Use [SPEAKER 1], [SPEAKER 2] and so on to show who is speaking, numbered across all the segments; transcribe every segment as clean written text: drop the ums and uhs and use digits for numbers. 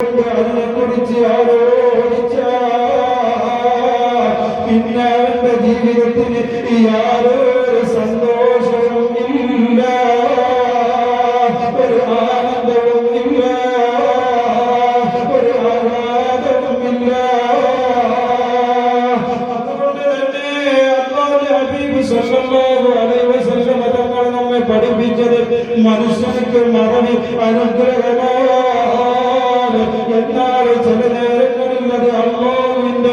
[SPEAKER 1] അതിനെക്കുറിച്ച് ആലോചിച്ച പിന്നെ അവന്റെ ജീവിതത്തിന് യാതൊരു സന്തോഷവും ഇല്ല, ഒരു ആനന്ദവും ഇല്ല, ഒരു ആഹ്ലാദവും ഇല്ല. അതുകൊണ്ട് തന്നെ അല്ലാഹുവിന്റെ ഹബീബ് സല്ലല്ലാഹു അലൈഹി വസല്ലം തങ്ങൾ നമ്മെ പഠിപ്പിച്ചത് മനുഷ്യർക്ക് മറവി അനുഗ്രഹമാണ്. എന്നാൽ ചില നേരങ്ങളിൽ അത് അല്ലാഹുവിന്റെ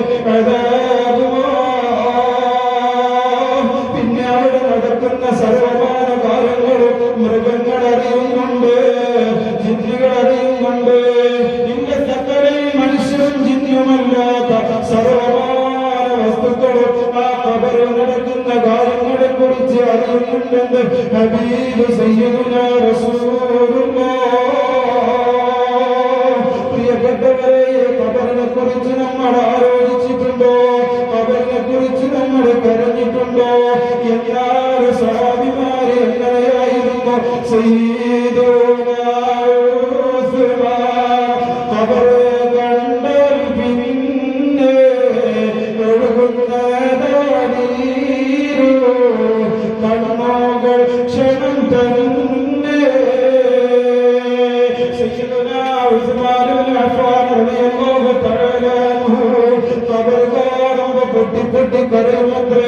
[SPEAKER 1] പിന്നെ അവിടെ നടക്കുന്ന സർവമാന കാര്യങ്ങളും മൃഗങ്ങൾ അറിയുന്നുണ്ട്, ജിന്നുകൾ അറിയുന്നുണ്ട്. ഇന്ന സകലയും മനുഷ്യരും ജിന്നുമല്ലാത്ത സർവമാന വസ്തുക്കളും ആ ഖബറിൽ നടക്കുന്ന കാര്യങ്ങളെ കുറിച്ച് അറിയുന്നുണ്ടെന്ന് ഹബീബ് സയ്യിദുനാ റസൂലുള്ളാഹ്. ഖബറിനെ കുറിച്ച് നമ്മൾ ആലോചിച്ചിട്ടുണ്ടോ? ഖബറിനെ കുറിച്ച് നമ്മൾ കരഞ്ഞിട്ടുണ്ടോ? എല്ലാവരും സഹാബിമാര് എങ്ങനെയായിരുന്നു? സയ്യിദുനാ ഉസ്മാൻ ഖബറ് കണ്ടാൽ പിന്നെ ഒഴുകുന്നതാണീരു കണ്ണുകൾ ക്ഷണം തന്നെ. സയ്യിദുനാ ഉസ്മാൻ ഇബ്നു അഫ്ഫാൻ റളിയല്ലാഹു തആല അൻഹു ഖബർ കാണുമ്പോൾ പൊട്ടി പൊട്ടി കരയുമത്രേ.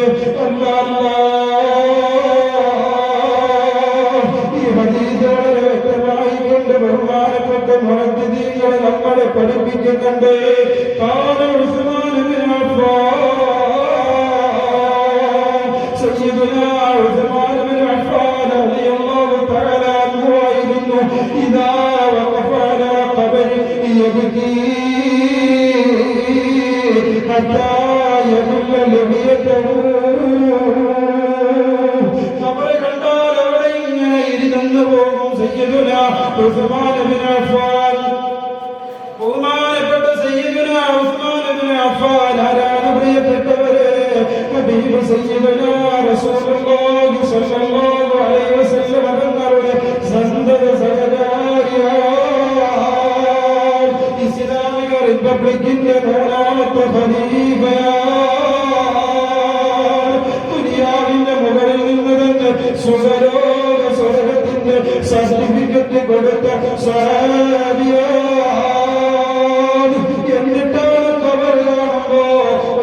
[SPEAKER 1] ഈ ഹദീസ് വളരെ വ്യക്തമായി കൊണ്ട് ബഹുമാനപ്പെട്ട മുഹദ്ദിദീങ്ങളെ നമ്മളെ പഠിപ്പിക്കുന്നുണ്ട്. ഖാല ഉസ്മാൻ ഇബ്നു അഫ്ഫാൻ, സയ്യിദുനാ ഉസ്മാൻ ഇബ്നു അഫ്ഫാൻ റളിയല്ലാഹു തആല അൻഹു ആയിരുന്നു ഇദാ വഖഫ അലാ ഖബരി യബ്കീ ഹത്താ യബുല്ല ലഹിയതഹു. ഖബർ കണ്ടാൽ അവിടെ ഇങ്ങനെ ഇരുന്നു പോകും സയ്യിദുനാ ഉസ്മാൻ ഇബ്നു അഫ്ഫാൻ. ബഹുമാനപ്പെട്ട സയ്യിദുനാ ഉസ്മാൻ ഇബ്നു അഫ്ഫാൻ ആരാണ് പ്രിയപ്പെട്ടവരെ? ഹബീബ് സയ്യിദുനാ റസൂലുള്ളാഹി സ്വല്ലല്ലാഹു അലൈഹി വസല്ലം തങ്ങളുടെ സന്തത സഹചാരിയാണ്. ഇസ്ലാമിക റിപ്പബ്ലിക്കിന്റെ മൂന്നാമത്തെ ഖലീഫയാണ്. ദുനിയാവിന്റെ മുകളിൽ നിന്ന് തന്നെ സുഖലോക സ്വർഗത്തിന്റെ സർട്ടിഫിക്കറ്റ് കൊടുത്ത സഹാബിയാണ്. എന്നിട്ടാണ് ഖബർ കാണുമ്പോ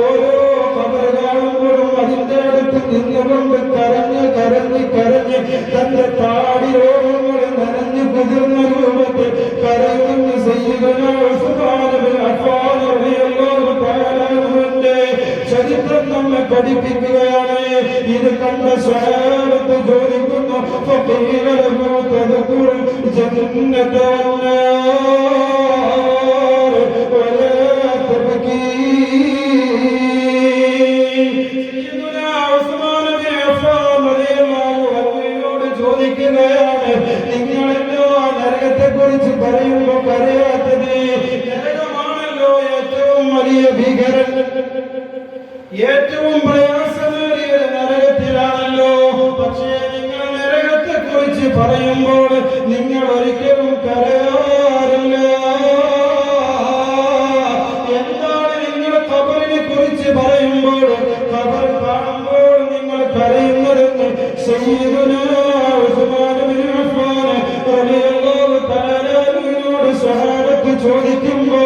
[SPEAKER 1] ഓരോ ഖബർ കാണുമ്പോഴും അതിന്റെ അടുത്ത് നിന്നുകൊണ്ട് കരഞ്ഞ് കരഞ്ഞ് കരഞ്ഞ് തന്റെ താടി രോഗങ്ങൾ നനഞ്ഞു കുതിർന്ന രൂപത്തിൽ കരയുന്ന സയ്യിദുനാ ഉസ്മാൻ ഇബ്നു അഫ്ഫാൻ റളിയല്ലാഹു തആല അൻഹുവിന്റെ ചരിത്രം നമ്മെ പഠിപ്പിക്കുകയാണ്. ഇത് കണ്ട സ്വഹാബത്ത് ചോദിക്കുന്നു, ഫഖീല ലഹു തദ്കുർ ജന്നത വന്നാർ വലാ തബ്കീ. സയ്യിദുനാ ഉസ്മാൻ ഇബ്നു അഫ്ഫാൻ റളിയല്ലാഹു അൻഹുവിനോട് ചോദിക്കുകയാണ്, നിങ്ങളെല്ലോ നരകത്തെ കുറിച്ച് പറയുമ്പോൾ കരയാത്തത്? നരകമാണല്ലോ ഏറ്റവും വലിയ ഭീകരൻ, ഏറ്റവും പ്രയാസമേറിയ നരകത്തിലാണല്ലോ. പക്ഷേ നിങ്ങൾ നരകത്തെ കുറിച്ച് പറയുമ്പോൾ നിങ്ങൾ ഒരിക്കലും കരയാറില്ല. എന്താണ് നിങ്ങൾ ഖബറിനെ കുറിച്ച് പറയുമ്പോൾ, ഖബർ കാണുമ്പോൾ നിങ്ങൾ കരയുന്നതെന്ന് സയ്യിദുനാ ഉസ്മാൻ ഇബ്നു അഫ്ഫാൻ റളിയല്ലാഹു തആല അൻഹുവിനോട് സ്വഹാബത്ത് ചോദിക്കുമ്പോ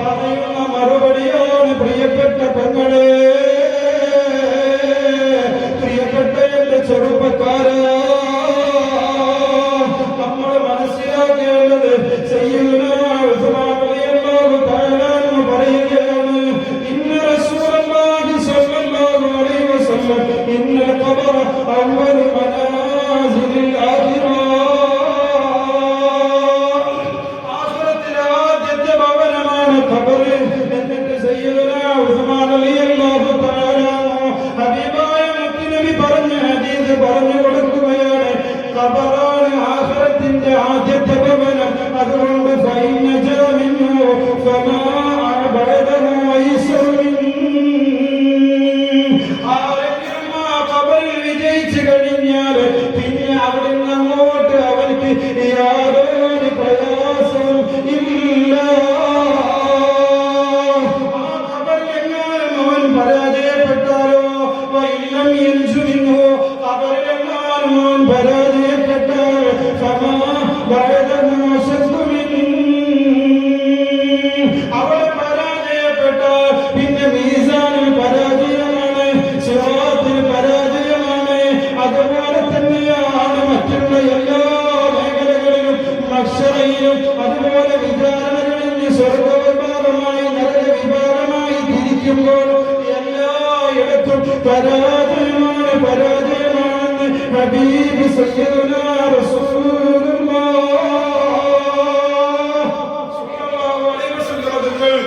[SPEAKER 1] പറയുന്ന മറുപടിയാണ്, പ്രിയപ്പെട്ട പെങ്ങളെ, പ്രിയപ്പെട്ട എന്റെ ചെറുപ്പക്കാരാ, നമ്മൾ മനസ്സിലാക്കേണ്ടത് സയ്യിദുനാ ഉസ്മാൻ റളിയല്ലാഹു തആല അൻഹു പറയുകയാണ്, ഇന്ന റസൂലുള്ളാഹി സ്വല്ലല്ലാഹു അലൈഹി വസല്ലം ഇന്നൽ ഖബറ അവ്വലു മനാസിലിൽ ആഖിറ. ആഖിറത്തിലെ ആദ്യത്തെ ഭവനമാണ് ഖബർ. എന്നിട്ട് സയ്യിദുനാ ഉസ്മാൻ റളിയല്ലാഹു തആല അൻഹു ഹബീബായ മുത്തുനബി പറഞ്ഞ ഹദീസ് പറഞ്ഞു കൊടുക്കുകയാണ്, ഖബറാണ് ആഖിറത്തിന്റെ ആദ്യത്തെ ഭവനം. അതുകൊണ്ട് ഫൈന ജമിനു ഫമാ അബദഹു ഐസറു. ആരെങ്കിലും ആ ഖബറിൽ വിജയിച്ചു കഴിഞ്ഞാൽ പിന്നെ അവിടെ നിന്ന് അങ്ങോട്ട് അവർക്ക് യാതൊരു പ്രയാസവും ഇല്ല. പരാജയമാണ് പരാജയമാണെന്ന് ഹബീബ് സയ്യിദുനാ റസൂലുള്ളാഹ് സ്വല്ലല്ലാഹു അലൈഹി വസല്ലം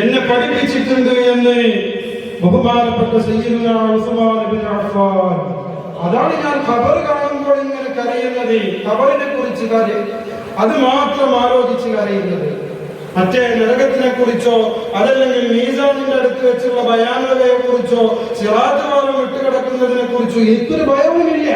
[SPEAKER 1] എന്നെ പഠിപ്പിച്ചിട്ടുണ്ട് എന്ന് ബഹുമാനപ്പെട്ട സയ്യിദുനാ ഉസ്മാൻ ഇബ്നു അഫ്ഫാൻ. അതാണ് ഞാൻ ഖബർ കാണുമ്പോൾ ഇങ്ങനെ കരയുന്നത്, ഖബറിനെ കുറിച്ച് കാര്യം അത് മാത്രം ആലോചിച്ച് കരയുന്നത്. മറ്റേ നരകത്തിനെ കുറിച്ചോ അതല്ലെങ്കിൽ മീസാനിന്റെ അടുത്ത് വെച്ചുള്ള ബയാനുകളെ കുറിച്ചോ സിറാത്ത് പാലം വിട്ടുകിടക്കുന്നതിനെ കുറിച്ചോ എനിക്കൊരു ഭയവുമില്ല.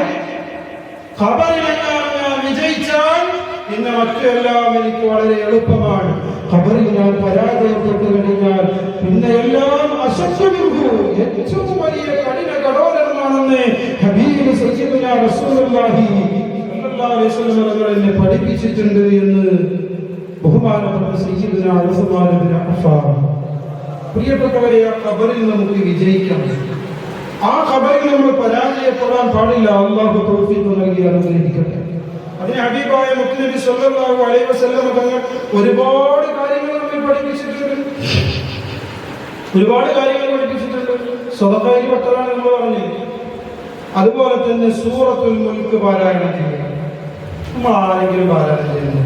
[SPEAKER 1] ഖബറിലെല്ലാം ഞാൻ വിജയിച്ചാൽ പിന്നെ മറ്റെല്ലാം എനിക്ക് വളരെ എളുപ്പമാണ്. ഖബറിൽ ഞാൻ പരാജയപ്പെട്ടു കഴിഞ്ഞാൽ പിന്നെ എല്ലാം അശക്തമില്ലു, ഏറ്റവും വലിയ കഠിന കഠോരമാണെന്ന് ഹബീബ് സയ്യിദുനാ റസൂലുള്ളാഹി സ്വല്ലല്ലാഹു അലൈഹി വസല്ലം എന്നെ പഠിപ്പിച്ചിട്ടുണ്ട് എന്ന് ബഹുമാനപ്പെട്ട സയ്യിദുനാ ഉസ്മാൻ ഇബ്നു അഫ്ഫാൻ. പ്രിയപ്പെട്ടവരെ, ആ ഖബറിൽ നമുക്ക് വിജയിക്കാം. ആ ഖബറിൽ നമ്മൾ പരാജയപ്പെടാൻ പാടില്ല. അല്ലാഹു തൗഫീഖ് നൽകി അനുഗ്രഹിക്കട്ടെ. അതിന് ഹബീബായ മുത്തുനബി സ്വല്ലല്ലാഹു അലൈഹി വസല്ലം തങ്ങൾ ഒരുപാട് കാര്യങ്ങൾ നമ്മെ പഠിപ്പിച്ചിട്ടുണ്ട്. സ്വതക്കയിൽ പെട്ടതാണ് നമ്മൾ പറഞ്ഞത്. അതുപോലെ തന്നെ സൂറത്തുൽ മുൽക്ക് പാരായണം ചെയ്യുക. നമ്മൾ ആരെങ്കിലും പാരായണം ചെയ്യുന്നു,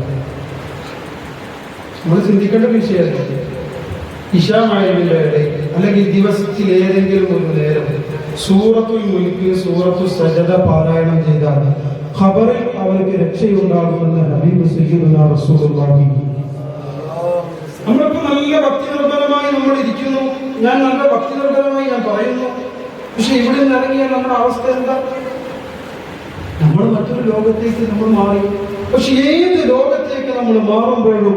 [SPEAKER 1] നമ്മൾ ചിന്തിക്കേണ്ട വിഷയമല്ല. ഇശാമഴവിന്റെ ഇടയിൽ അല്ലെങ്കിൽ ദിവസത്തിൽ ഏതെങ്കിലും ഒരു നേരം സൂറത്തുൽ മുൽക്ക് സൂറത്തു സജദ പാരായണം ചെയ്താൽ ഖബറിൽ അവർക്ക് രക്ഷയുണ്ടാകുമെന്ന് ഹബീബ് സയ്യിദുനാ റസൂലുള്ളാഹി. നമ്മളിപ്പോ നല്ല ഭക്തി നിർഭരമായി നമ്മൾ ഇരിക്കുന്നു, ഞാൻ നല്ല ഭക്തി നിർഭരമായി ഞാൻ പറയുന്നു, പക്ഷെ ഇവിടെ നിന്ന് ഇറങ്ങിയാൽ നമ്മുടെ അവസ്ഥ എന്താ? നമ്മൾ മറ്റൊരു ലോകത്തേക്ക് നമ്മൾ മാറി. പക്ഷെ ഏത് ലോകത്തേക്ക് നമ്മൾ മാറുമ്പോഴും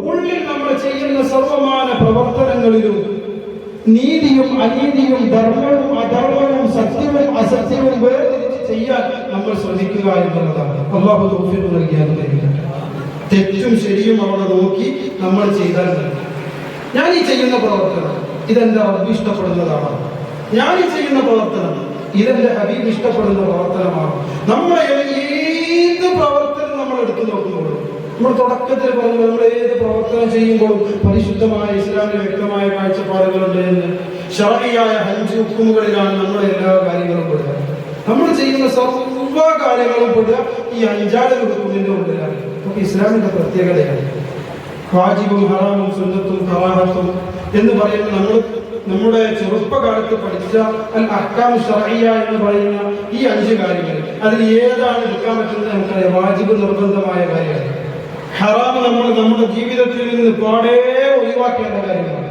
[SPEAKER 1] ഉള്ളിൽ നമ്മൾ ചെയ്യുന്ന സർവമാന പ്രവർത്തനങ്ങളിലും നീതിയും അനീതിയും ധർമ്മവും അധർമ്മവും സത്യവും അസത്യവും വേർതിരിച്ച് ചെയ്യാൻ നമ്മൾ ശ്രമിക്കുക എന്നുള്ളതാണ്. അല്ലാഹു തൗഫീഖ് നൽകി അനുഗ്രഹിക്കട്ടെ. തെറ്റും ശരിയും അവിടെ നോക്കി നമ്മൾ ചെയ്താൽ ഞാൻ ഈ ചെയ്യുന്ന പ്രവർത്തനം ഇതെന്റെ റബ്ബ് ഇഷ്ടപ്പെടുന്നതാണ്, ഞാൻ ഈ ചെയ്യുന്ന പ്രവർത്തനം ഇതെന്റെ ഹബീബ് ഇഷ്ടപ്പെടുന്ന പ്രവർത്തനമാണ്. നമ്മളെ ഏത് പ്രവർത്തനം നമ്മൾ എടുത്തു നോക്കുമ്പോഴും നമ്മൾ തുടക്കത്തിൽ പറഞ്ഞു നമ്മൾ ഏത് പ്രവർത്തനം ചെയ്യുമ്പോഴും പരിശുദ്ധമായ ഇസ്ലാമിലെ വ്യക്തമായ കാഴ്ചപ്പാടുകളുണ്ട് എന്ന്. ശർഈയായ 5 ഹുക്മുകളിലാണ് നമ്മുടെ എല്ലാ കാര്യങ്ങളും പെടുക. നമ്മൾ ചെയ്യുന്ന സർവ്വ കാര്യങ്ങളും പെടുക ഈ 5 ഹുക്മിന്റെ ഉള്ളിലാണ്. അപ്പൊ ഇസ്ലാമിന്റെ പ്രത്യേകതയാണ് വാജിബും ഹറാമും സുന്നത്തും കറാഹത്തും എന്ന് പറയുന്ന നമ്മുടെ ചെറുപ്പകാലത്ത് പഠിച്ച അൽ അഹ്കാം ശർഈയ എന്ന് പറയുന്ന ഈ 5 കാര്യങ്ങൾ അതിൽ ഏതാണ് എടുക്കാൻ പറ്റുന്നത് നമുക്കറിയാം. വാജിബ് നിർബന്ധമായ കാര്യമാണ്. ഹറാം നമ്മൾ നമ്മുടെ ജീവിതത്തിൽ നിന്ന് പാടേ ഒഴിവാക്കേണ്ട കാര്യമാണ്.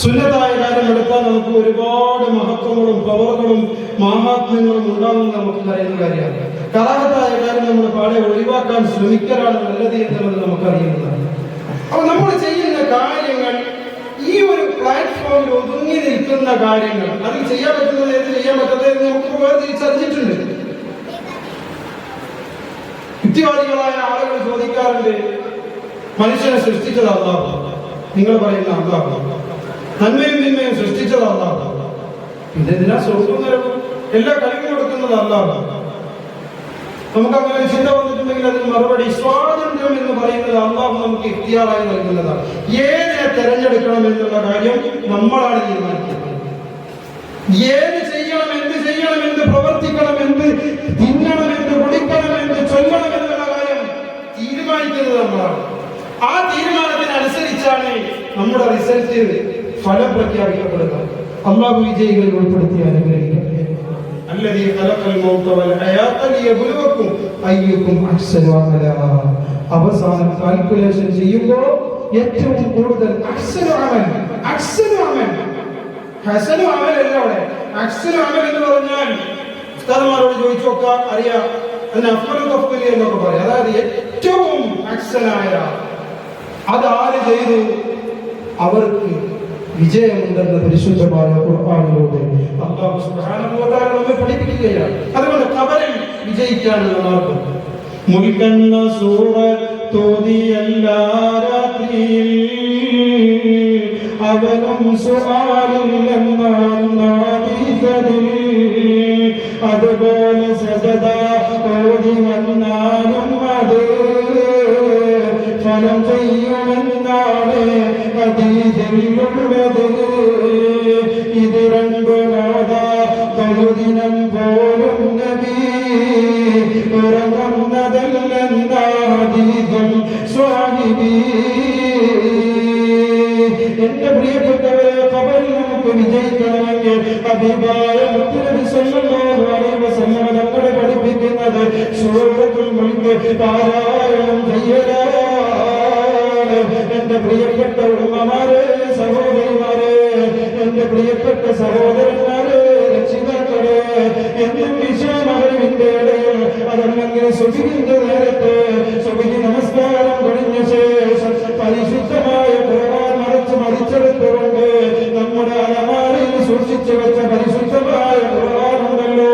[SPEAKER 1] സുന്നത്തായ കാര്യം എടുത്താൽ നമുക്ക് ഒരുപാട് മഹത്വങ്ങളും പവറുകളും മഹാത്മ്യങ്ങളും ഉണ്ടാകുന്ന നമുക്ക് അറിയുന്ന കാര്യമാണ്. കറാഹത്തായ കാര്യം നമ്മൾ പാടെ ഒഴിവാക്കാൻ ശ്രമിക്കലാണ് നല്ലത് എന്നുള്ളത് നമുക്കറിയുന്നതാണ്. അപ്പൊ നമ്മൾ ചെയ്യുന്ന കാര്യങ്ങൾ ഈ ഒരു പ്ലാറ്റ്ഫോമിൽ ഒതുങ്ങി നിൽക്കുന്ന കാര്യങ്ങൾ, അതിൽ ചെയ്യാൻ പറ്റുന്നത് ഏത് ചെയ്യാൻ പറ്റാത്തത് നമുക്ക് വേർതിരിച്ചറിഞ്ഞിട്ടുണ്ട്. യുക്തിവാദികളായ ആളുകൾ ചോദിക്കാറുണ്ട്, മനുഷ്യനെ സൃഷ്ടിച്ചത് അല്ലാഹു, നിങ്ങൾ പറയുന്ന അല്ലാഹു, നന്മയും തിന്മയും സൃഷ്ടിച്ചത് അല്ലാഹു, ഇതെന്തിനാ സ്വർഗ്ഗവും നരകവും എല്ലാ കഴിവും കൊടുക്കുന്നത് അല്ലാഹു. നമുക്ക് അങ്ങനെ ചിന്ത വന്നിട്ടുണ്ടെങ്കിൽ അതിന് മറുപടി സ്വാതന്ത്ര്യം എന്ന് പറയുന്നത് അല്ലാഹു നമുക്ക് ഇഖ്തിയാറായി നൽകുന്നതാണ്. ഏതിനെ തെരഞ്ഞെടുക്കണം എന്നുള്ള കാര്യം നമ്മളാണ് തീരുമാനിക്കുന്നത്. ഏത് ചെയ്യണം, എന്ത് ചെയ്യണം, എന്ത് പ്രവർത്തിക്കണം, എന്ത് തിന്നണം, എന്ത് കുടിക്കണം, എന്ത് ചൊല്ലണം എന്നുള്ള കാര്യം തീരുമാനിക്കുന്നത് നമ്മളാണ്. ആ തീരുമാനത്തിനനുസരിച്ചാണ് നമ്മുടെ റിസൾട്ട് ഫലം പ്രഖ്യാപിക്കപ്പെടുക. അല്ലാഹു വിജയികളിൽ ഉൾപ്പെടുത്തി അനുഗ്രഹിക്കട്ടെ. الذي خلق الموت والحياة ليبلوكم أيكم أحسن عملا. അവസാനം കാൽക്കുലേഷൻ ചെയ്യുമ്പോൾ ഏറ്റവും കൂടുതൽ അഹ്സനു അമൽ അല്ല അവിടെ. അഹ്സനു അമൽ എന്ന് പറഞ്ഞാൽ ഉസ്താദുമാരോട് ചോദിച്ചു നോക്കാം, അറിയാം. അതിന് അഫ്ളു തഫ്ളീൽ എന്നൊക്കെ പറയും. അതായത് ഏറ്റവും അഹ്സനായ അതാര് ചെയ്തു അവർക്ക് വിജയമുണ്ടെന്ന് പരിശുദ്ധമായ ഖുർആനിലൂടെ അല്ലാഹു സുബ്ഹാനഹു വ തആല നമ്മെ പഠിപ്പിക്കുകയാണ്. അതുകൊണ്ട് ഖബറിൽ വിജയിക്കാനുള്ള മാർഗം മുൽക്കെന്ന സൂറത്തോതിയല്ലാ രാത്രിയിൽ അവനും സുആലില്ലെന്നാദീസതിൽ അതുപോലെ സജദ ഓതി വന്നാലും അത് ഫലം ചെയ്യും വരുമെന്നാണ് ഹദീസിലുള്ളത്. ഇത് രണ്ടുമോതാ ബഹുദിനം പോലും നബി ഉറങ്ങുന്നതല്ലെന്നാ ഹദീസും സ്വാഹിബി. എന്റെ പ്രിയപ്പെട്ടവരെ, ഖബറിൽ നമുക്ക് വിജയിക്കണമെങ്കിൽ ഹബീബായ മുത്തുനബി സ്വല്ലല്ലാഹു അലൈഹി വസല്ലം നമ്മളെ പഠിപ്പിക്കുന്നത് സൂറത്തുൽ മുൽക്ക് പാരായണം ചെയ്യലാണ്. എന്റെ പ്രിയപ്പെട്ട ഉമ്മമാരെ, സഹോദരിമാരെ, എന്റെ പ്രിയപ്പെട്ട സഹോദരന്മാരെ, രക്ഷിതാക്കളെ, എന്നും വിശ്വമഹരിവിന്റെ ഇടയിൽ അതല്ലെങ്കിൽ സുബഹിന്റെ നേരത്തെ സുബഹി നമസ്കാരം കഴിഞ്ഞ ശേഷം പരിശുദ്ധമായ ഖുർആൻ മറിച്ചെടുത്തുകൊണ്ട് നമ്മുടെ അലമാരയിൽ സൂക്ഷിച്ചു വെച്ച പരിശുദ്ധമായ ഖുർആൻ ഉണ്ടല്ലോ,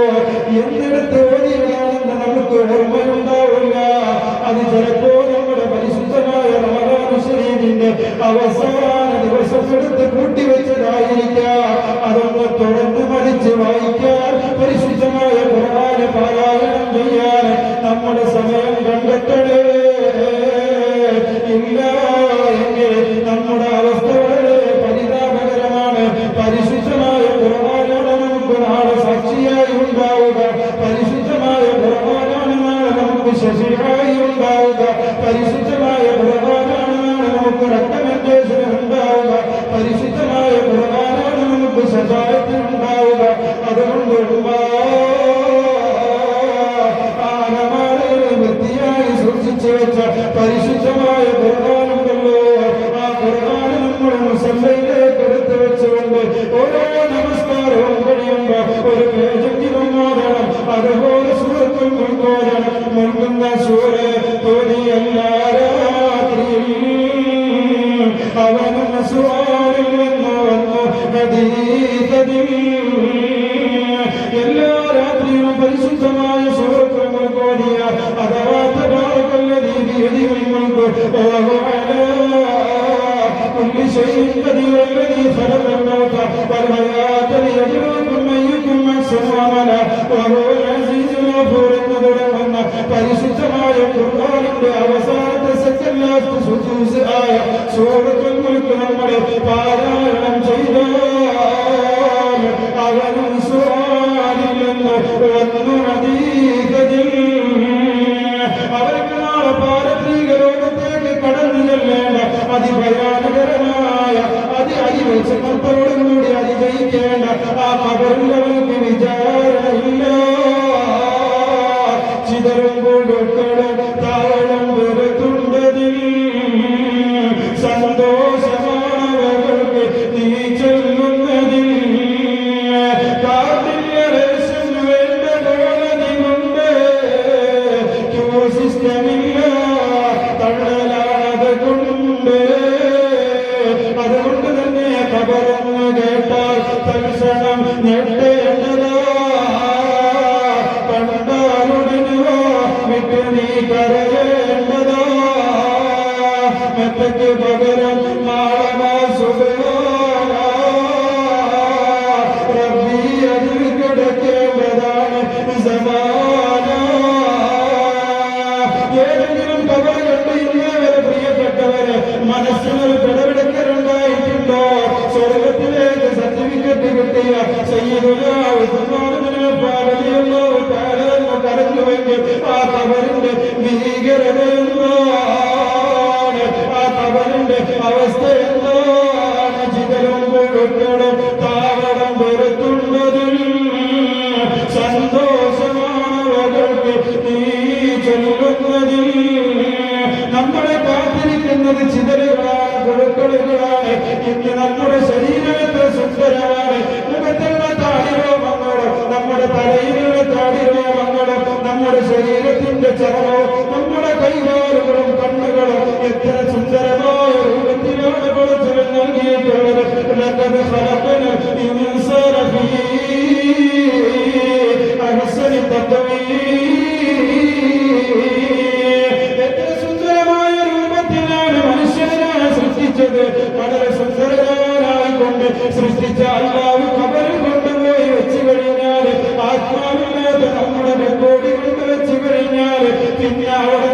[SPEAKER 1] എന്നിടത്ത് ഓതിയതാണെന്ന് നമുക്ക് ഓർമ്മയുണ്ടാവില്ല. അത് ചിലപ്പോ നമ്മുടെ പരിശുദ്ധമായ റമദാൻ ശരീഫിന്റെ അവസാന ദിവസം എടുത്ത് കൂട്ടിവെച്ചതായിരിക്കാം. അതൊന്ന് തുറന്ന് മറിച്ച് വായിക്കാൻ, പരിശുദ്ധമായ ഖുർആൻ പാരായണം ചെയ്യാൻ നമ്മുടെ സമയം കണ്ടെത്തണേ. ഇല്ല എങ്കിൽ നമ്മുടെ അവസ്ഥ വളരെ പരിതാപകരമാണ്. പരിശുദ്ധമായ ഖുർആനാണ് നമുക്ക് നാളെ സാക്ഷിയായി ഉണ്ടാവുക. പരിശുദ്ധമായ ഖുർആനാണ് നാളെ നമുക്ക് ശഫീആയി ഉണ്ടാവുക. പരിശുദ്ധമായ ഖുർആനാണ് നാളെ നമുക്ക് റെക്കമെൻഡേഷൻ ഉണ്ടാവുക. പരിശുദ്ധമായ ഖുർആനാണ് നമുക്ക് ശഫാഅത്ത് ഉണ്ടാവുക. അതുകൊണ്ട് വൃത്തിയായി സൂക്ഷിച്ചു വെച്ച പരിശുദ്ധമായ ഖുർആനുണ്ടല്ലോ, ആ ഖുർആൻ നമ്മൾ മുസല്ലയിലേക്ക് എടുത്തു വെച്ചുകൊണ്ട് ഓരോ നമസ്കാരവും കഴിയുമ്പോ ഒരു പേജെങ്കിലും ഓതണം. അതുപോലെ സൂറത്തുൽ മുൽക്ക് ഓതണം. മുൽക്കുന്ന സൂറ തോന്നിയല്ല രാത്രിയിൽ അവനും സുവാരിൽ വന്നു ഹദീസതിൽ എല്ലാ രാത്രിയും പരിശുദ്ധമായ സൂറത്തുൽ മുൽക്ക് ഓതിയ അഥവാ തബാറകല്ലദീ ബിയദിഹിൽ മുൽക്ക് വഹുവ അലാ കുല്ലി ശൈഇൻ ഖദീർ അല്ലദീ ഖലഖൽ മൗത വൽ ഹയാത ലിയബ്ലുവക്കും അയ്യുക്കും അഹ്സനു അമല വഹുവൽ അസീസുൽ ഗഫൂർ എന്ന് തുടങ്ങുന്ന പരിശുദ്ധമായ ഖുർആനിന്റെ അവസാനത്തെ സെക്കൻഡ് ലാസ്റ്റ് ആയ സൂറത്തുൽ മുൽക്ക് നമ്മൾ പാരായണം ചെയ്താൽ അവനും സുആലിൽ നിന്ന് വന്നു ഹദീസതിൽ അവർക്ക് നാളെ പാരത്രിക ലോകത്തേക്ക് കടന്നു ചെല്ലേണ്ട അതിഭയാനകരമായ അതിവത്സമത്തോടുകൂടി അതിജയിക്കേണ്ട ആ ഖബറിലവർക്ക് വിചാരണയില്ല. ചിതറുമ്പോൾ താളം വെറുത്തുണ്ടതിൽ സന്തോഷമാണവർക്ക് നീ ചൊല്ലുന്നതിൽ കാർഡിനേഷൻ വേണ്ട കോടതി കൊണ്ട് ക്യൂ സിസ്റ്റമില്ല തള്ളലാണത് കൊണ്ട്. അതുകൊണ്ട് തന്നെ ഖബറെന്ന് കേട്ടാൽ തൽക്ഷണം ഞെട്ടേണ്ടതാ. കണ്ടാലുടനുവാ വിട്ട് നീ കരയേണ്ടതാ. മെത്തയ്ക്ക് പകരം മാളമാ സുബഹാന റബ്ബി അതിൽ കിടക്കേണ്ടതാണ് സമാന. ഏതെങ്കിലും കബർ കണ്ട് ഇന്നേവരെ പ്രിയപ്പെട്ടവരെ മനസ്സിനൊരു പിടപിടക്കലുണ്ടായിട്ടുണ്ടോ? സ്വർഗത്തിലേക്ക് സർട്ടിഫിക്കറ്റ് കിട്ടിയ സയ്യിദുനാ ഉസ്മാൻ ഇബ്നു അഫ്ഫാൻ റളിയല്ലാഹു തആല അൻഹു കരഞ്ഞുവെങ്കിൽ ആ ഖബറിന്റെ ഭീകരത എന്താണ്? ആ ഖബറിന്റെ അവസ്ഥ എന്താണ്? ചിതലും കൊടുക്കണം താവളം വെറുത്തുള്ളതിൽ സന്തോഷമാണവർക്ക് നീ ചൊല്ലുന്നതിൽ. നമ്മളെ കാത്തിരിക്കുന്നത് ചിതലുകളാണ്, കൊടുക്കലുകളാണ്. ഇന്ന് നമ്മുടെ ശരീരത്തെ സുന്ദരമാണ്. മുഖത്തുള്ള താടിരോമങ്ങളും നമ്മുടെ തലയിലുള്ള താടിരോമങ്ങളും നമ്മുടെ ശരീരത്തിന്റെ ചർമ്മവും നമ്മുടെ കൈകാലുകളും കണ്ണുകളും എത്ര സുന്ദരമായ രൂപത്തിലാണ് പടച്ചവൻ നൽകിയിട്ടുള്ളത്. ലഖദ് ഖലഖനൽ ഇൻസാന ഫീ അഹ്സനി തഖ്വീം. എത്ര സുന്ദരമായ രൂപത്തിലാണ് മനുഷ്യനെ സൃഷ്ടിച്ചത്. വളരെ സുന്ദരനായിക്കൊണ്ട് സൃഷ്ടിച്ച അല്ലാഹു ഖബറിൽ കൊണ്ടുപോയി വെച്ച് കഴിഞ്ഞാൽ ആത്മാവില്ലാതെ നമ്മുടെ ബോഡി കൊണ്ട് വെച്ച് കഴിഞ്ഞാൽ പിന്നെ അവിടെ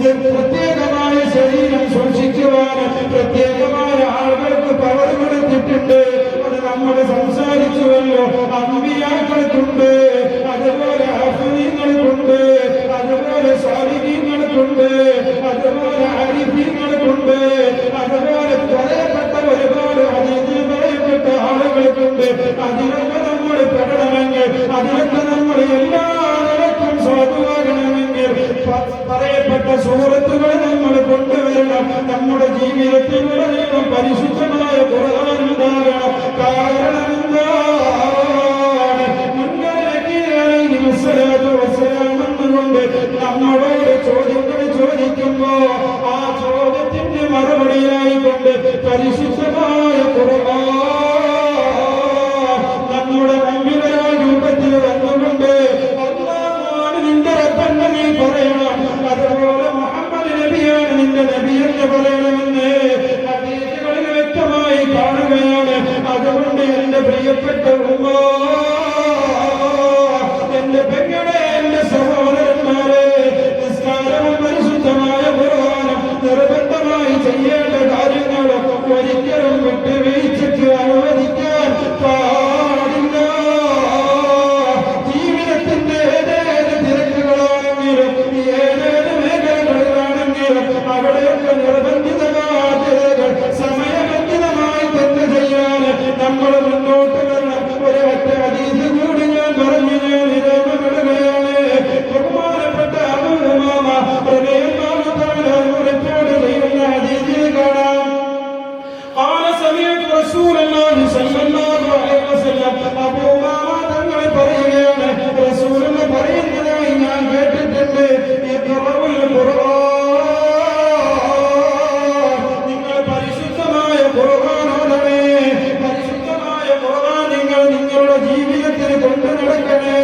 [SPEAKER 1] പ്രത്യേകമായ ശരീരം സൂക്ഷിക്കുവാൻ പ്രത്യേകമായ ആളുകൾക്ക് പവർ കൊടുത്തിട്ടുണ്ട്. അത് നമ്മൾ സംസാരിച്ചുവല്ലോ. അമ്പിയാക്കൾക്കുണ്ട്, അതുപോലെ ഹഫീങ്ങൾക്കുണ്ട്, അതുപോലെ സാലിഹീങ്ങൾക്കുണ്ട്, അതുപോലെ ആരിഫീങ്ങൾക്കുണ്ട്, അതുപോലെ പറയപ്പെട്ട ഒരുപാട് ഹദീസിൽ പറയപ്പെട്ട ആളുകൾക്കുണ്ട്. അതിലൊക്കെ നമ്മൾ പെടണമെങ്കിൽ, അതിലൊക്കെ നമ്മൾ എല്ലാ നിലക്കും സാധുവാകണമെങ്കിൽ പറയപ്പെട്ട സൂറത്തുകൾ നമ്മൾ കൊണ്ടുവരണം. നമ്മുടെ ജീവിതത്തിൽ ഉടനീളം പരിശുദ്ധമായ ഖുർആൻ ഉണ്ടാകണം. കാരണം എന്താണ്? കൊണ്ട് നമ്മളോട് ചോദ്യങ്ങൾ ചോദിക്കുമ്പോ ആ ചോദ്യത്തിന്റെ മറുപടിയായിക്കൊണ്ട് പരിശുദ്ധമായ ഖുർആൻ നമ്മുടെ മുമ്പിലായ രൂപത്തിൽ വന്നുകൊണ്ട് അല്ലാഹുവാണ് നിന്റെ റബ്ബെന്ന് നീ പറയണം. അതുപോലെ മുഹമ്മദ് നബിയാണ് നിന്റെ നബിയെന്ന് പറയണമെന്ന് ഹദീസുകളിൽ വ്യക്തമായി കാണുകയാണ്. അതുകൊണ്ട് എന്റെ പ്രിയപ്പെട്ട ഉമ്മ, എന്റെ പെങ്ങളെ, എന്റെ സഹോദരന്മാരെ, നിസ്കാരവും പരിശുദ്ധമായ ഖുർആനും നിർബന്ധമായി ചെയ്യേണ്ട കാര്യങ്ങൾ ഒരിക്കലും വിട്ടുവീഴ്ചയ്ക്ക് അനുവദിക്കാൻ പാടില്ല. ജീവിതത്തിന്റെ ഏതേത് തിരക്കുകളാണെങ്കിലും ഏതേത് മേഖലകളിലാണെങ്കിലും അവിടെയൊക്കെ നിർബന്ധിത ബാധ്യതകൾ സമയബന്ധിതമായി തന്നെ ചെയ്യാൻ നമ്മൾ മുന്നോട്ട് വരണം. ഒരൊറ്റ ഹദീസ് കൂടി ഞാൻ പറഞ്ഞു ഞാൻ വിരാമപ്പെടുകയാണ്. ബഹുമാനപ്പെട്ട അബൂ ഉമാമ റളിയല്ലാഹു തആല റിപ്പോർട്ട് ചെയ്യുന്ന ഹദീസിൽ കാണാം, ഖാല സമീഅതു റസൂലുള്ളാഹി സ്വല്ലല്ലാഹു അലൈഹി വസല്ലം. അബൂ ഉമാമ തങ്ങൾ പറയുകയാണ്, റസൂലുള്ളാഹി പറയുന്നതായി ഞാൻ കേട്ടിട്ടുണ്ട്, ഇഖ്റഉൽ ഖുർആൻ, നിങ്ങൾ പരിശുദ്ധമായ ഖുർആൻ ഓതണേ. പരിശുദ്ധമായ ഖുർആൻ നിങ്ങൾ നിങ്ങളുടെ ജീവിതത്തിൽ കൊണ്ടു നടക്കണേ.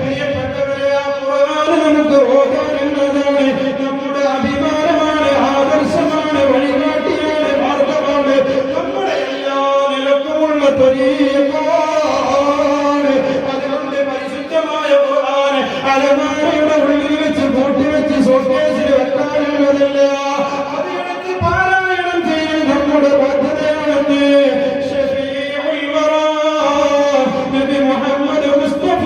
[SPEAKER 1] പ്രിയപ്പെട്ടവരെ, ആ ഖുർആൻ നമുക്ക് ഓതാനുള്ളതാണ്. നമ്മുടെ അഭിമാനമാണ്, ആദർശമാണ്, വഴികാട്ടിയാണ്, മാർഗമാണ്, നമ്മുടെ എല്ലാ നിലക്കുമുള്ള ത്വരീഖാണ്. അതുകൊണ്ട് പരിശുദ്ധമായ ഖുർആൻ അലമാരയുടെ ഉള്ളിൽ വെച്ച് പൂട്ടിവെച്ച് ഷോക്കേസിൽ വെക്കാനുള്ളതല്ല. അതിനടുത്ത് പാരായണം ചെയ്യൽ നമ്മുടെ ബാധ്യതയാണെന്ന് ശഫീഉൽ വറാ നബി മുഹമ്മദ് മുസ്തഫ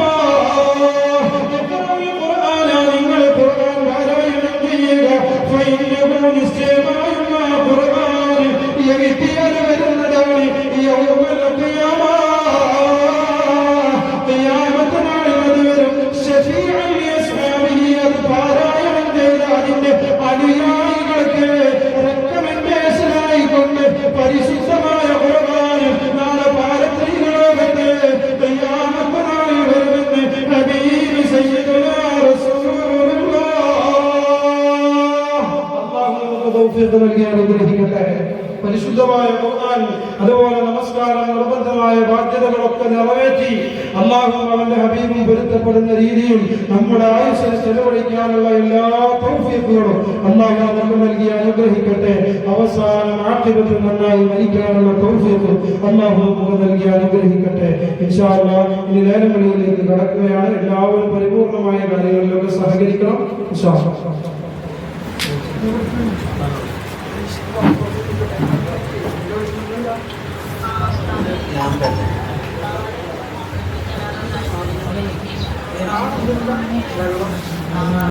[SPEAKER 1] ഇഖ്റഉൽ ഖുർആന, നിങ്ങൾ ഖുർആൻ പാരായണം ചെയ്യുക. ഫഇന്നഹു നിശ്ചയമായും ആ ഖുർആൻ യഅ്തിയാൽ വരുന്നതാണ് യൗമൽ ഖിയാമ, ഖിയാമത്ത് നാളിൽ അത് വരും. ശഫീഉൽ ലിഅസ്ഹാബിഹി, അത് പാരായണം ചെയ്ത അതിന്റെ അനുയായികൾക്ക് റെക്കമെൻഡേഷനായിക്കൊണ്ട് പരിശുദ്ധമായ ഖുർആൻ നാളെ പാരത്രിക ലോകത്ത് ഖിയാമത്ത് നാളിൽ വരുമെന്ന് ഹബീബ് സയ്യിദുനാ റസൂലുള്ളാഹ്. അല്ലാഹു നമുക്ക് തൗഫീഖ് നൽകി അനുഗ്രഹിക്കട്ടെ. പരിശുദ്ധമായ ഖുർആൻ, അതുപോലെ നമസ്കാരം, നിർബന്ധമായ ബാധ്യതകളൊക്കെ നിറവേറ്റി അല്ലാഹു അവന്റെ ഹബീബും പൊരുത്തപ്പെടുന്ന രീതിയിൽ നമ്മുടെ ആയുസ്സിനെ ചെലവഴിക്കാനുള്ള എല്ലാ തൗഫീഖുകളും അല്ലാഹു നമുക്ക് നൽകി അനുഗ്രഹിക്കട്ടെ. അവസാനം ആഖിബത്ത് നന്നായി മരിക്കാനുള്ള തൗഫീഖ് അല്ലാഹു നമുക്ക് നൽകി അനുഗ്രഹിക്കട്ടെ. ഇൻഷാ അല്ലാഹ് ഇനി നേരങ്ങളിലേക്ക് കടക്കുകയാണ്. എല്ലാവരും പരിപൂർണമായ കാര്യങ്ങളിലൊക്കെ സഹകരിക്കണം. ഇൻഷാ അല്ലാഹ്.